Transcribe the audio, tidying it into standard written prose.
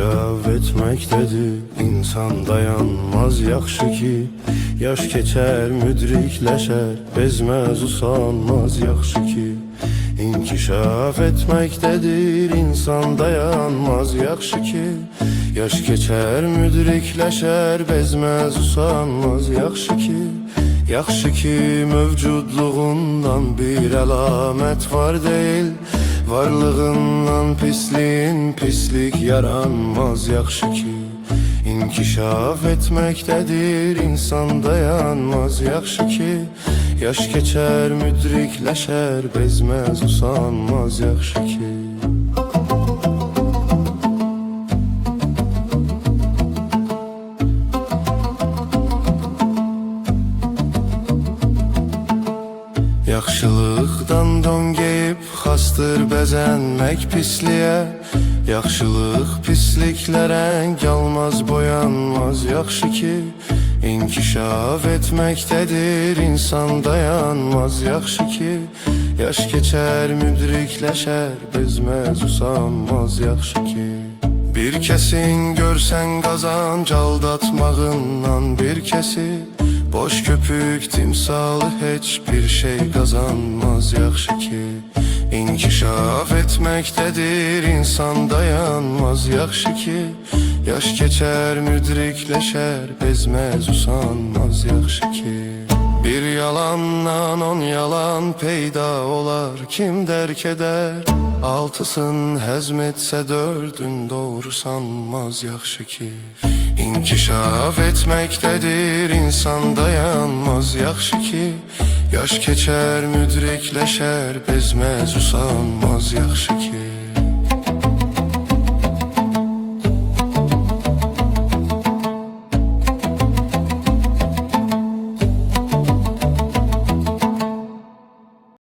İnkişaf etmektedir insan dayanmaz yaxşı ki. Yaş keçer müdrikleşer bezmez usanmaz yaxşı ki. İnkişaf etmektedir insan dayanmaz yaxşı ki. Yaş keçer müdrikleşer bezmez usanmaz yaxşı ki. Yaxşı ki mövcudluğundan bir əlamət var değil. Varlığından pisliğin pislik yaranmaz yaxşı ki. İnkişaf etmektedir insan dayanmaz yaxşı ki. Yaş keçer müdrikleşer bezmez usanmaz yaxşı ki. Yaxşılıqdan don geyib xastır bəzənmək pisliyə. Yaxşılıq pisliklərə əng almaz boyanmaz yaxşı ki. İnkişaf etməkdədir insan dayanmaz yaxşı ki. Yaş keçər müdrikləşər bezməz usanmaz yaxşı ki. Bir kəsin görsən qazanc aldatmağından bir kəsi. Boş köpük timsalı heç bir şey kazanmaz yaxşı ki. İnkişaf etmektedir insan dayanmaz yaxşı ki. Yaş keçer müdrikleşer bezmez usanmaz yaxşı ki. Bir yalandan 10 yalan peyda olar kim dərk eder. Altısın həzmetse 4'ün doğru sanmaz yaxşı ki. İnkişaf etmektedir insan dayanmaz yaxşı ki. Yaş keçer müdrikleşer bezmez usanmaz yaxşı ki.